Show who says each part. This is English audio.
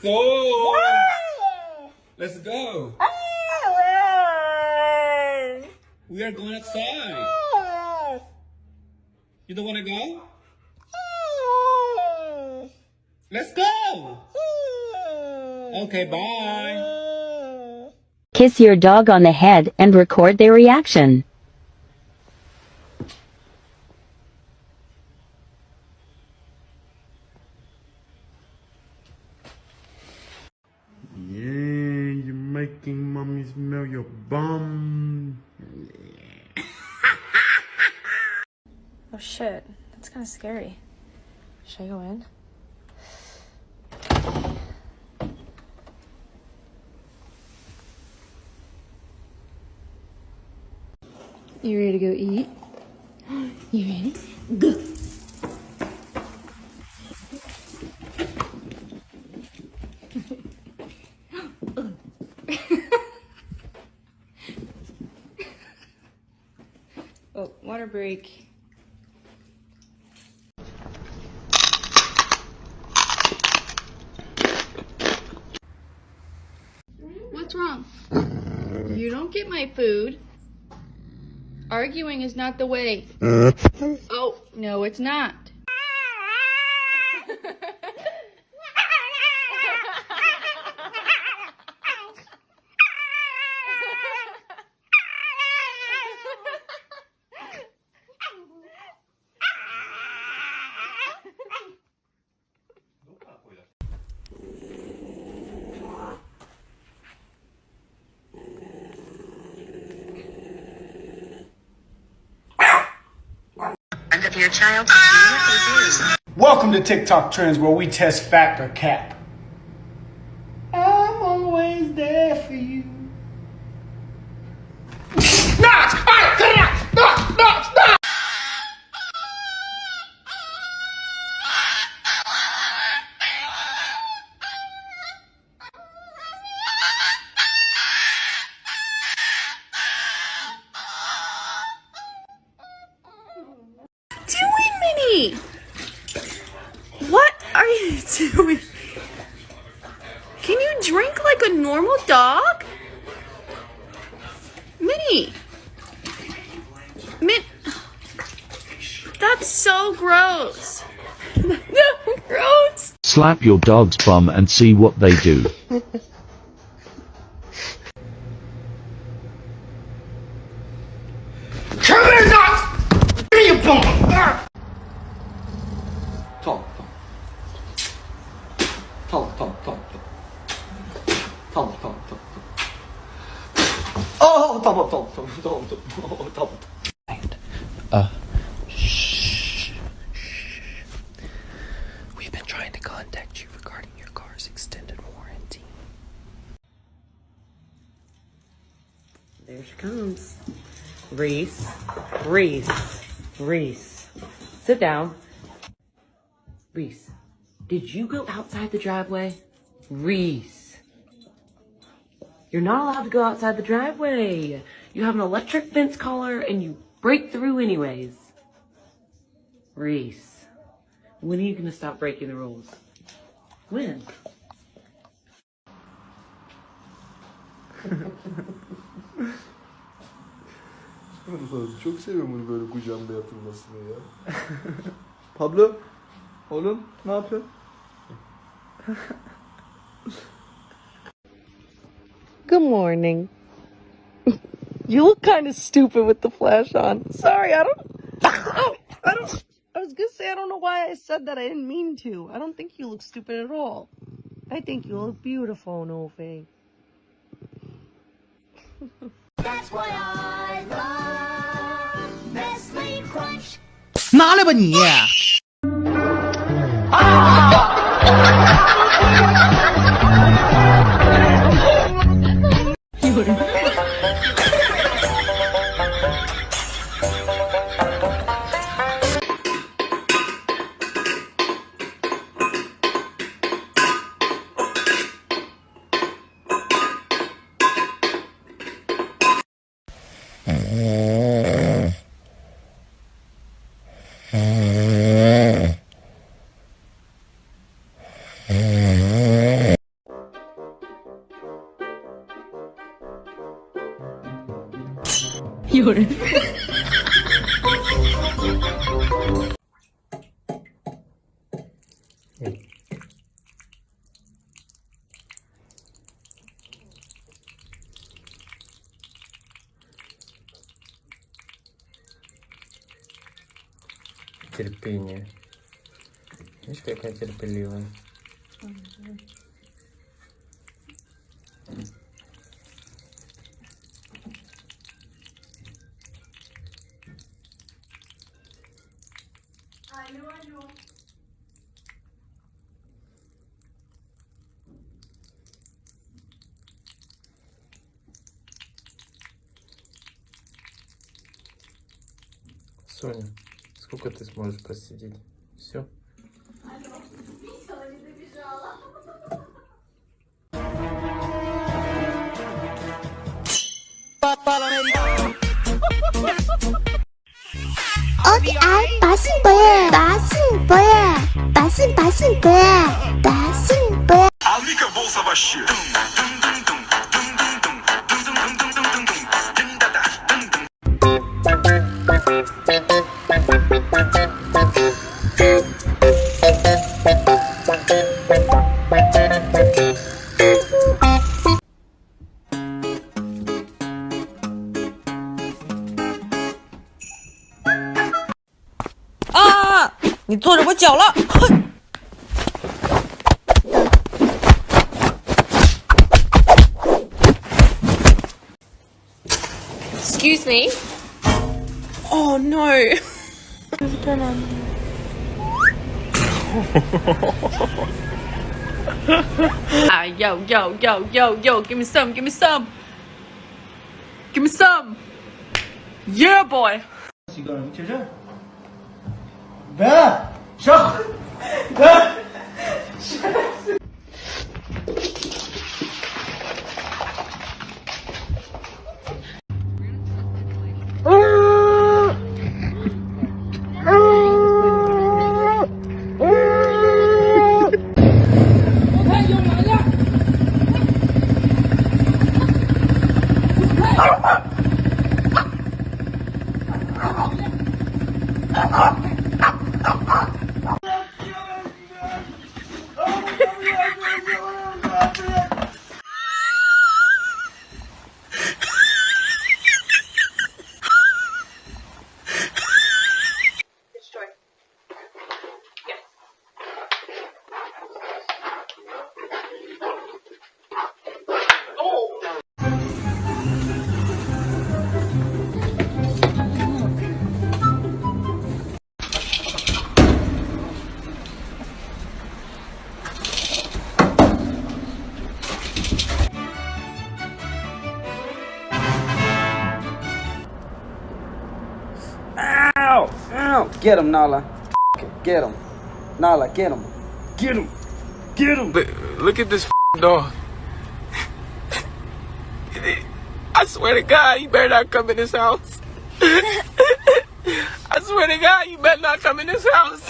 Speaker 1: go. Let's go. We are going outside. You don't want to go? Let's go. Okay, bye.
Speaker 2: Kiss your dog on the head and record their reaction.
Speaker 3: Yeah, you're making mommy smell your bum.
Speaker 4: Oh shit, that's kind of scary. Should I go in? You ready to go eat? You ready? Go! Oh, water break. What's wrong? You don't get my food. Arguing is not the way. Oh, no, it's not.
Speaker 5: Of your child to see what they do.
Speaker 3: Welcome to TikTok Trends, where we test fact or cap. I'm always there for you.
Speaker 4: Doing, Minnie? What are you doing? Can you drink like a normal dog? Minnie! That's so gross. No, gross.
Speaker 6: Slap your dog's bum and see what they do.
Speaker 3: Come here, nuts! Give me your bum! Talk. Oh, talk.
Speaker 7: Shh. We've been trying to contact you regarding your car's extended warranty.
Speaker 8: There she comes. Reese. Sit down. Reese, did you go outside the driveway? Reese. You're not allowed to go outside the driveway. You have an electric fence collar and you break through anyways. Reese, when are you going to stop breaking the rules? When?
Speaker 3: Çok seviyorum bunu böyle kucağımda yatılmasını ya. Pablo, oğlum ne yapıyorsun?
Speaker 8: Good morning. You look kind of stupid with the flash on. Sorry, I was gonna say, I don't know why I said that. I didn't mean to. I don't think you look stupid at all. I think you look beautiful, Novi.
Speaker 5: That's why I love Nestle Crunch.
Speaker 7: 拿来吧你！Mm-hmm.
Speaker 4: 有人。
Speaker 9: Терпение. Видишь, какая терпеливая. Соня, сколько ты сможешь просидеть? Все?
Speaker 10: ODI 拔性不耶，拔性不耶，拔性不耶，拔性不耶。
Speaker 8: 啊！你坐着我脚了，哼！Excuse me. Oh no. Yo, yo, yo, yo, yo, give me some, give me some. Give me some. Yeah, boy.
Speaker 11: Ow! Ow! Get him, Nala. Get him. Nala, get him. Get him. Get him.
Speaker 9: Look at this dog. I swear to God, you better not come in this house. I swear to God, you better not come in this house.